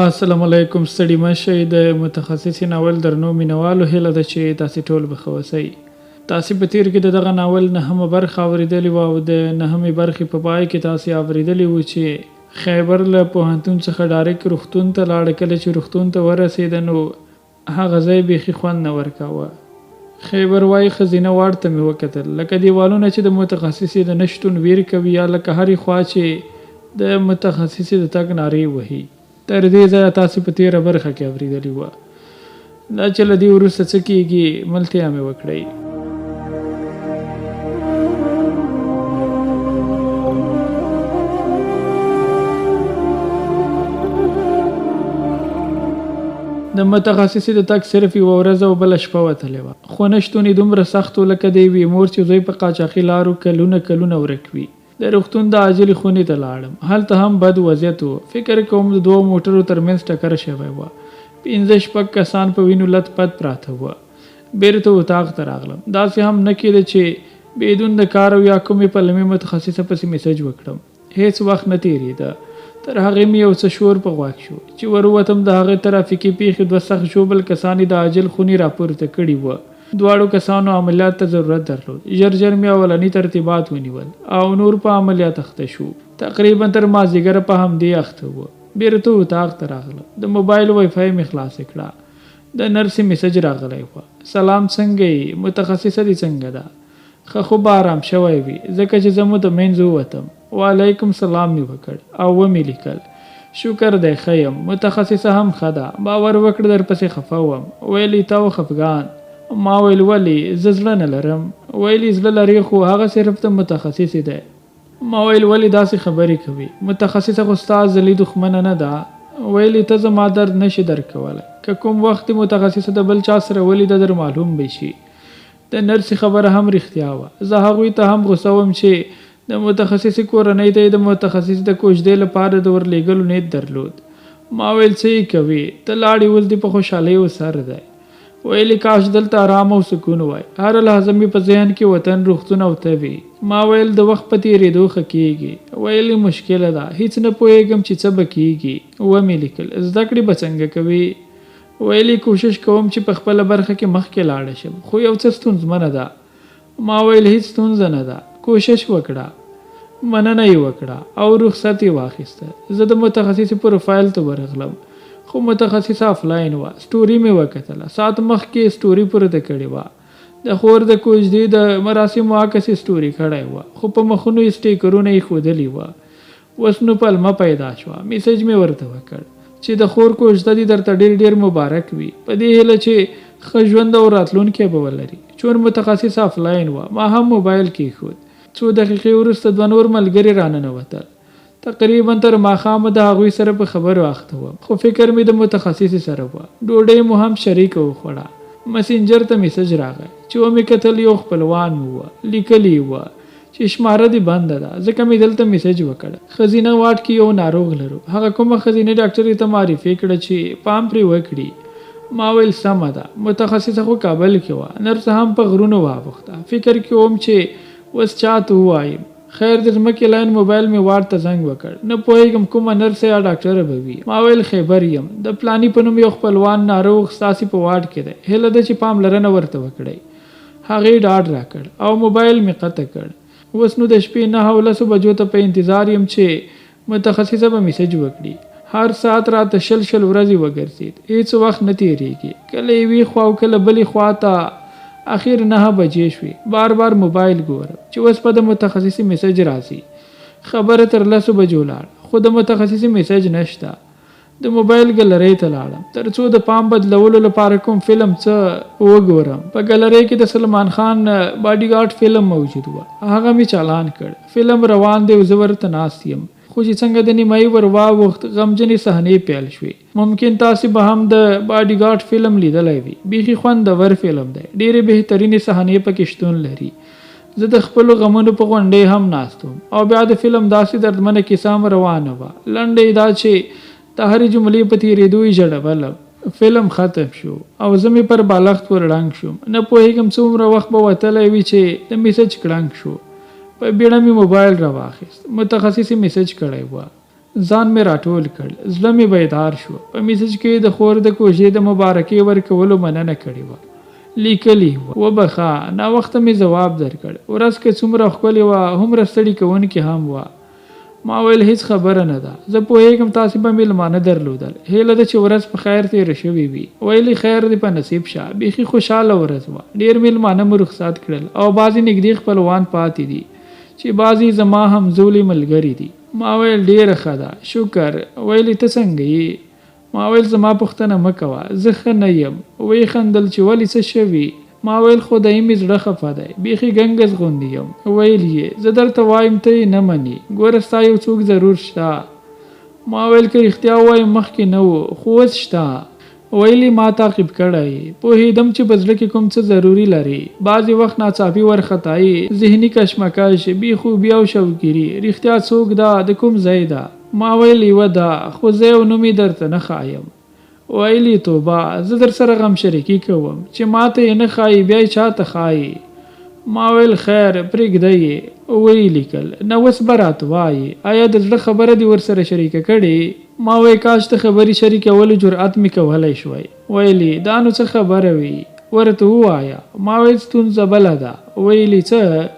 السلام علیکم. ستړي مشئ. د متخصص ناول درنو مینوالو هیله ده چې تاسې ټول به ښه اوسئ. تاسې په تیر کې د دغه ناول نهمه برخه اورېدلې وه او د نهمې برخې په پای کې تاسې اورېدلي وو چې خیبر له پوهنتون څخه ډایرکټ روغتون ته لاړه. کله چې روغتون ته ورسېده نو هغه ځای بیخي خوند نه ورکاوه. خیبر وایي ښځینه واړ ته مې وکتل لکه دیوالونه چې د متخصصې د نشتون ویر کوي یا لکه هرې خوا چې د متخصصې د تګ نارې وهي. تر دې ځایه تاسې په تیره برخه کې اورېدلي وه. دا چې له دې وروسته څه کېږي ملتیا مې وکړئ. د متخصصې د تګ صرف یوه ورځ او بله شپه وتلې وه، خو نشتون یې دومره سخت و لکه د یوې مور چې زوی په قاچاقي لارو کلونه ورک وي. د روغتون د عاجلې خونې ته لاړم. هلته هم بد وضعیت و. فکر کوم د دوو موټرو ترمنځ ټکر شوی وه. 5-6 کسان په وینو لت پت پراته وه. بیرته اتاق ته راغلم. داسې هم نه کېده چې بدون د کار او یا کومې پلمې متخصصه پسې میسج وکړم. هیڅ وخت نه تېرېده. تر هغې مې یو څه شور په غوږ شو چې وروتم. د هغې ترافیکي پیښې 2 سخت ژوبل کسان د عاجل خونې راپورته کړي وه. دواړو کسانو عملیات ته ضرورت درلود. ژر مې اولني ترتیبات ونیول او نور په عملیات اخته شو. تقریبا تر مازدیګره په همدې اخته وه. بیرته اتاق ته راغلم. د موبایل وای فای مې خلاصه کړه. د نرسې میسج راغلی وه. سلام، څنګه یې؟ متخصصه دې څنګه ده؟ ښه خو به ارام شوی وي ځکه چې زه مو د منځ ووتم. وعلیکم سلام مې وکړ او ومې لیکل. شکر دی ښه یم. متخصصه هم ښه ده. باور وکړه درپسې خفه وم. ویلي تا و خفګان. ما ویل ولې؟ زه زړه نه لرم. ویلي زړه لري خو هغه صرف د متخصصې دی. ما ویل ولې داسې خبرې کوي؟ متخصصه خو ستا ازلي دښمنه نه ده. ویلي ته زما درد نشي درک کولی. که کوم وخت متخصصه د بل چا سره ولیده در معلوم به شي. د نرسې خبره هم رښتیا وه. زه هغوی ته هم غوسه وم چې د متخصصې کورنۍ ته د متخصص د کوژدې لپاره د ورلېږلو نیت درلود. ما ویل څه یې کوي؟ ته لاړې اوس دې په خوشحالۍ وسر دی. ویلي کاش دلته آرام او سکون وای. هره لحظه مې په ذهن کې وطن، روغتون او ته وي. ما ویل د وخت په تېرېدو ښه کېږي. ویلي مشکله ده، هیڅ نه پوهېږم چې څه به کېږي. ومې لیکل زده کړې به څنګه کوي؟ ویلي کوشش کوم چې په خپله برخه کې مخکې لاړه شم خو یو څه ستونزمنه ده. ما ویل هیڅ ستونزه نه ده، کوشش وکړه. مننه یې وکړه او رخصت یې واخیسته. زه د متخصصې پروفایل ته ورغلم خو متخصصه آفلاین وه. سټوري مې وکتله. ساعت مخکې سټوري پورته کړې وه. د خور د کوژدې د مراسمو عکس سټوري کړی وه خو په مخونو یې سټیکرونه یې ښودلي وه. اوس نو پلمه پیدا شوه. میسج مې ورته وکړ چې د خور کوژده دې درته ډېر مبارک وي په دې هیله چې ښه ژوند او راتلونکی به ولري. چون متخصص آفلاین وه ما هم موبایل کېښود. 2 دقیقې وروسته 2 نور ملګري راننوتل. تقریبا تر ماښامه د هغوی سره په خبرو اخته وم خو فکر مې د متخصصې سره وه. ډوډۍ مو هم شریکه وخوړه. مسنجر ته میسج راغی چې ومې کتل یو خپلوان مو وه. لیکلي وه چې شماره دې بنده ده. ځکه مې دلته میسج وکړه. ښځینه واټ کې یو ناروغ لرو. هغه کومه ښځینه ډاکټرې ته معرفي کړه چې پام پرې وکړي. ما ویل سمه ده. متخصصه خو کابل کې وه. نرس هم په غرونو واوښته. فکر کې وم چې اوس چاته ووایم. خیر د ځمکې لاین موبایل مې واټ ته زنګ وکړ. نه پوهېږم کومه نرسه یا ډاکټره به وي. ما ویل خیبر یم. د پلاني په نوم یو خپلوان ناروغ ستاسې په واټ کې دی. هیله ده چې پاملرنه ورته وکړئ. هغې ډاډ راکړ او موبایل مې قطع کړ. اوس نو د شپې 9:10 بجو ته په انتظار یم چې متخصصه به میسج وکړي. هر ساعت راته شل ورځې وګرځېد. هیڅ وخت نه تېرېږي. کله یوې خوا او کله بلې خوا ته. اخیر 9 بجې شوې. بار موبایل ګورم چې اوس په د متخصصې میسج راځي. خبره تر 10 بجو لاړ خو د متخصصې میسج نشته. د موبایل ګلرۍ ته لاړم تر څو د پام بدلولو لپاره کوم فلم څه وګورم. په ګلرۍ کې د سلمان خان باډي ګارډ فلم موجود و. هغه مې چالان کړ. فلم روان دی او زه ورته ناست یم. خو چې څنګه د نیمایي ور واوښت غمجنې صحنې پیل شوې. ممکن تاسې به هم د باډي ګارډ فلم لیدلی وي. بیخي خوندور فلم دی. ډېرې بهترینې صحنې پکې شتون لري. زه د خپلو غمونو په غونډۍ هم ناست وم او بیا د فلم داسې دردمنه کیسه هم روانه وه. لنډه دا چې د هرې جملې په تېرېدو یې ژړولم. فلم ختم شو او زه مې پر بالښت ور ړنګ شوم. نه پوهېږم څومره وخت به وتلی وي چې د میسج کړنګ شو. په بیړه مې موبایل راواخیست. متخصصې میسج کړی وه. ځان مې راټول کړ، زړه مې بیدار شو. په میسج کې د خور د کوژدې د مبارکۍ ورکولو مننه کړې وه. لیکلي وبخه، ناوخته مې ځواب درکړ. ورځ که څومره ښکلې وه هومره ستړې کوونکې هم وه. ما ویل هیڅ خبره نه ده، زه پوهېږم تاسې به مېلمانه درلودل. هیله ده چې ورځ په خیر تېره شوې وي. ویلي خیر دې په نصیب شه. بیخي خوشحاله ورځ وه. ډېر مېلمانه مو رخصت کړل او بعضې نږدې خپلوان پاتې دي چې بعضې زما همزولي ملګري دي. ما ویل ډېره ښه ده، شکر. ویلي ته څنګه یې؟ ما ویل زما پوښتنه مه کوه، زه ښه نه یم. ویې خندل چې ولې څه شوي؟ ما ویل خدای مې زړه خفه دی، بیخي ګنګس غوندې یم. ویل یې زه درته وایم ته یې نه منې، ګوره ستا یو څوک ضرور شته. ما ویل که رښتیا ووایم مخکې نه و، خو اوس شته. ویلي ما تعقیب کړی، پوهېدم چې په زړه کې کوم څه ضروري لري. بعضې وخت ناڅاپي ورختایي، ذهني کشمکش، بې خوبي او شوګیري. رښتیا څوک ده، د کوم ځای ده؟ ما ویل یوه ده، خو ځای او نوم یې درته نه ښایم. ویلي توبه، زه در سره غم شریکي کوم چې ماته یې نه ښایي بیا یې چاته ښایي. ما ویل خیر پرېږده یې. ویې لیکل نه اوس به راته وایي، آیا د زړه خبره دې ورسره شریکه کړې؟ ما وی کاش ته خبرې شریکولو جرأت مې کولی شوی. ویلي دا نو څه خبره وي، ورته ووایه. ما ویل ستونزه بله ده. ویلي څه؟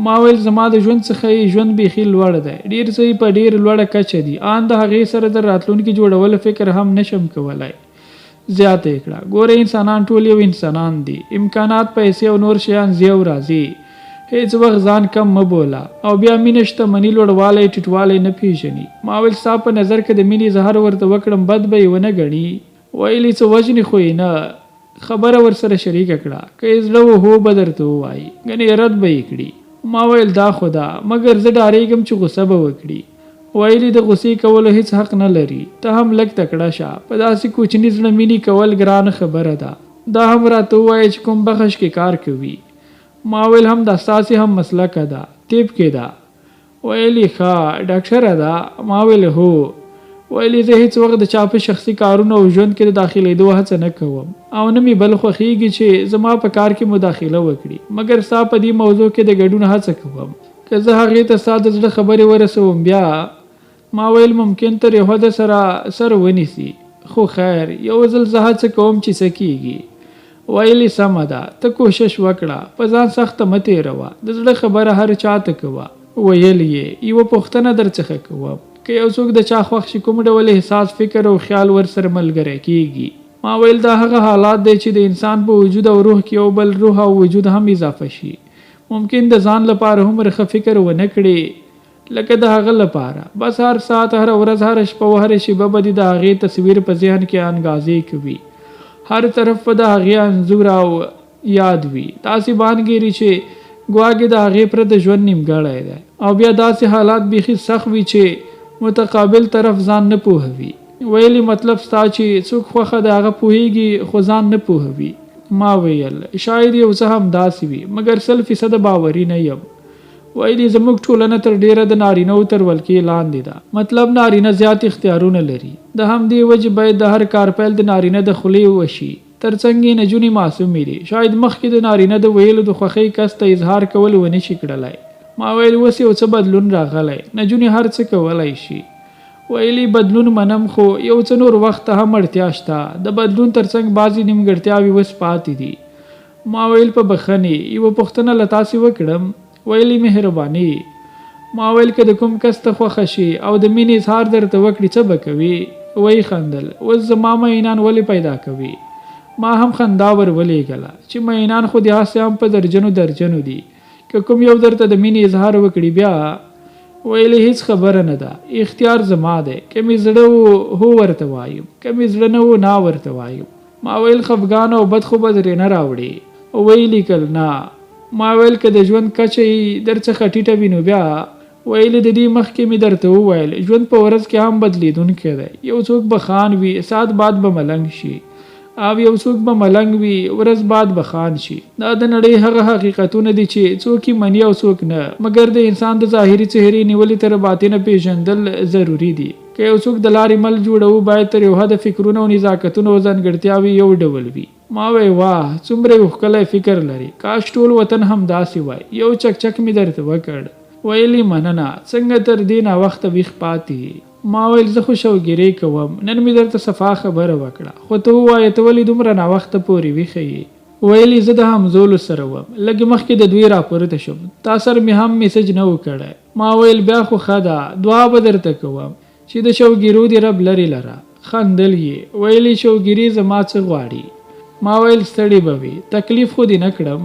ما ویل زما د ژوند څخه یې ژوند بیخي لوړ دی، ډېر څه یې په ډېر لوړه کچه دي. آن د هغې سره د راتلونکي جوړولو فکر هم نشم کولی. زیاته یې کړه ګوره انسانان ټول یو انسانان دي، امکانات، پیسې او نور شیان ځي او راځي. هیڅ وخت ځان کم مه بوله. او بیا مینه شتمني لوړوالی ټیټوالی نه پیژني. ما ویل ستا په نظر که د مینې اظهار ورته وکړم بد به یې ونه ګڼي؟ ویلي څه وژنې خو یې نه. خبره ورسره شریکه کړه، که یې زړه و هو به درته ووایي، ګنې رد به یې کړي. ما ویل دا خو ده، مګر زه ډارېږم چې غوسه به وکړي. ویلي د غوسې کولو هیڅ حق نه لري، ته هم لږ تکړه شه. په داسې کوچني زړه مینې کول ګرانه خبره ده. دا هم راته ووایه چې کوم بخش کې کار کوي. ما ویل هم دا ستاسې هم مسلکه ده، طب کې ده. ویلي ښه ډاکټره ده. ما ویل هو. ویلي زه هیڅ وخت د چا په شخصي کارونو او ژوند کې د داخلېدو هڅه نه کوم او نه مې بل خوښېږي چې زما په کار کې مداخله وکړي، مګر ستا په دې موضوع کې د ګډون هڅه کوم. که زه هغې ته ستا د زړه خبرې ورسوم بیا؟ ما ویل ممکن تر یو حده سره ونیسي، خو خیر یو ځل زه هڅه کوم چې څه کېږي. ویلي سمه ده، ته کوشش وکړه، په ځان سخته مه تېروه، د زړه خبره هر چا ته کوه. ویل یې یوه پوښتنه در څخه کوم، که یو څوک د چا خوښ شي کوم ډول احساس، فکر او خیال ورسره ملګری کېږي؟ ما ویل دا هغه حالات دی چې د انسان په وجود او روح کې یو بل روح او وجود هم اضافه شي. ممکن د ځان لپاره هم ښه فکر ونه کړي لکه د هغه لپاره. بس هر ساعت، هر ورځ، هر شپه او هر شیبه به د هغې تصویر په ذهن کې انګازې کوي. هر طرف به د هغې انځور او یاد وي. تاسې بانګېري چې ګواکې د هغې پرته ژوند نیمګړی دی، او بیا داسې حالات بیخي سخت وي چې متقابل طرف ځان نه پوهوي. ویلي مطلب ستا چې څوک خوښه د هغه پوهېږي خو ځان نه پوهوي. ما ویل شاید یو څه هم داسې وي، مګر 100% باوري نه یم. ویلي زموږ ټولنه تر ډیره د نارینه‌و تر ولکې لاندې ده. مطلب نارینه زیات اختیارونه لري. د همدې وجې باید د هر کار پیل د نارینه د خولې وشي، ترڅنګ یې نجونې معصومې دي. شاید مخکې د نارینه د ویلو د خوښۍ کس ته اظهار کول ونه شي کړلی. ما ویل اوس یو څه بدلون راغلی، نجونې هر څه کولی شي. ویلي بدلون منم، خو یو څه نور وخت ته هم اړتیا شته. د بدلون ترڅنګ بعضې نیمګړتیاوې اوس پاتې دي. ما ویل په بخښنې یوه پوښتنه له تاسې وکړم؟ ویلي مهرباني. ما ویل که د کوم کس ته خوښه شي او د مینې اظهار درته وکړي څه به کوي؟ وی خندل. اوس زما مینان ولې پیدا کوي؟ ما هم خندا ور ولېږله چې مینان خو د هسې هم په درجنو دي. که کوم یو درته د مینې اظهار وکړي بیا؟ ویلي هیڅ خبره نه ده، اختیار زما دی. که مې زړه و هو ورته وایم، که مې زړه نه و نا ورته وایم. ما ویل خفګان او بد خو به درې نه راوړي. ویلي کل نه. ما ویل که د ژوند کچه یې در څخه ټیټه وي نو بیا؟ ویلي د دې مخکې مې درته وویل ژوند په ورځ کې هم بدلیدونکی دی. یو څوک به خان وي، ساعت بعد به ملنګ شي، او یو څوک به ملنګ وي، ورځ بعد به خان شي. دا د نړۍ هغه حقیقتونه دي چې څوک یې مني او څوک نه، مګر د انسان د ظاهري څهرې نیولې تر باطنه پیژندل ضروري دي. که یو څوک د لارې مل جوړو باید تر یو حده فکرونه او نزاکتونه او ځانګړتیاوې یو ډول وي. ما وی واه څومره یو ښکلی فکر لري، کاش ټول وطن هم داسې وای. یو چکچک مې درته وکړ. ویلي مننه، څنګه تر دې ناوخته ویښ پاتې؟ ما ویل زه خو شوګیرې کوم، نن مې درته صفا خبره وکړه، خو ته ووایه ته ولې دومره ناوخته پورې ویښه یې؟ ویلي زه د همزولو سره وم، لږ مخکې د دوی راپورته شوم، تا سره مې هم میسج نه و کړی. ما ویل بیا خو ښه ده، دعا به درته کوم چې د شوګیرو دې رب لرې لره. خندل یې، ویلي شوګیري زما څه غواړي؟ ما ویل ستړي به وي، تکلیف خو دې نه کړم.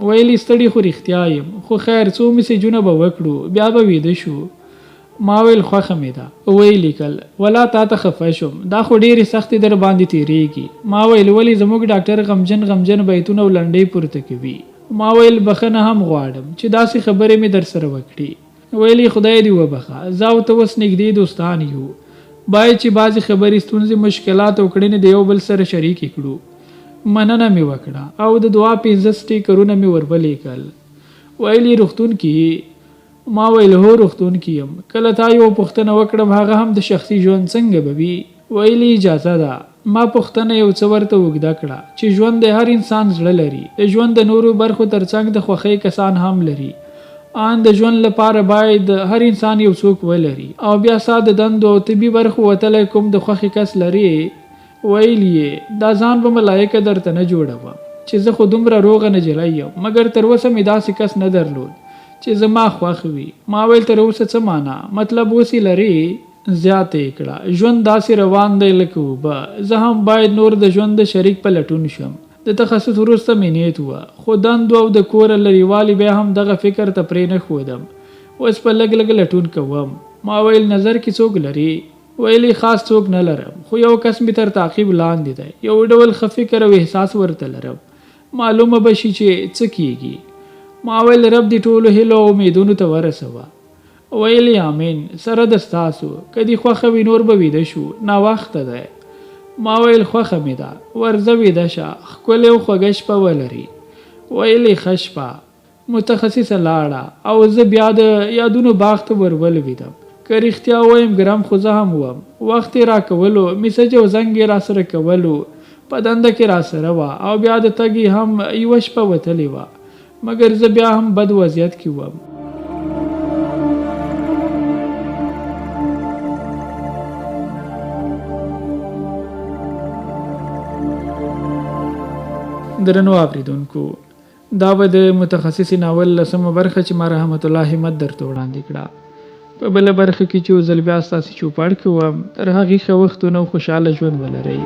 ویلي ستړي خو رښتیا یم، خو خیر څو میسجونه به وکړو بیا به ویده شو. ما ویل خوښه مې ده. ویې لیکل ولا تا ته خفه شوم، دا خو ډېرې سختې در باندې تېرېږي. ما ویل ولې زموږ ډاکټر غمجن بیتونه او لنډۍ پورته کوي. ما ویل بخښنه هم غواړم چې داسې خبرې مې در سره وکړي. ویلي خدای دې وبخه، زه او ته اوس نږدې دوستان یو، باید چې بعضې خبرې ستونزې مشکلات او کړنې د یو بل سره شریکې کړو. مننه مې وکړه او د دعا 15 سټیکرونه مې ور ولیکل. ویلي روغتون کې؟ ما ویل هو روغتون کې یم. کله تا یو پوښتنه وکړم هغه هم د شخصي ژوند څنګه به وي؟ ویلي اجازه ده. ما پوښتنه یو څه ورته اوږده کړه چې ژوند د هر انسان زړه لري، د ژوند د نورو برخو ترڅنګ د خوښۍ کسان هم لري. ان د ژوند لپاره باید هر انسان یو څوک ولري، او بیا ستا د دندو او طبي برخو وتلی کوم د خوښې کس لري. ویلي دا ځان به ملایکه درته نه جوړوم چې زه خو دومره روغه نجلۍ یم، مګر تر اوسه مې داسې کس نه درلود چې زما خوښ وي. ما ویل تر اوسه څه معنا؟ مطلب اوس یې لري؟ زیاته یې کړه ژوند داسې روان دی لکه اوبه، زه هم باید نور د ژوند د شریک په لټون شم. د تخصص وروسته مې نیت وه، خو دندو او د کوره لرېوالي بیا هم دغه فکر ته پرې نه ښودم. اوس په لږ لږ لټون کوم. ما ویل نظر کې څوک لري؟ ویلي خاص څوک نه لرم، خو یو کس مې تر تعقیب لاندې دی، یو ډول ښه فکر او احساس ورته لرم، معلومه به شي چې څه کیږي. ما ویل رب دې ټولو هیلو او امیدونو ته ورسوه. ویلي امین، سره د ستاسو، که دې خوښه وي نور به ویده شو، ناوخته دی. ما ویل خوښه مې ده، ورځه ویده شه، ښکلې او خوږه شپه ولري. ویلي ښه شپه. متخصصه لاړه او زه بیا د یادونو باغ ته ور ولوېدم. که رښتیا ووایم ګرم خو زه هم وم، وخت یې راکولو، میسج او زنګ یې راسره کولو، په دنده کې راسره وه، او بیا د تګ هم یوه شپه وتلې وه، مګر زه بیا هم بد وضعیت کې وم. درنو اوریدونکو، دا به د متخصص ناول 10مه برخه چې ما رحمت الله همت درته وړاندې کړه. په بله برخه کې چې یو ځل بیا ستاسې چوپړ کوم، تر هغې ښه وختونه او خوشحاله ژوند ولرئ.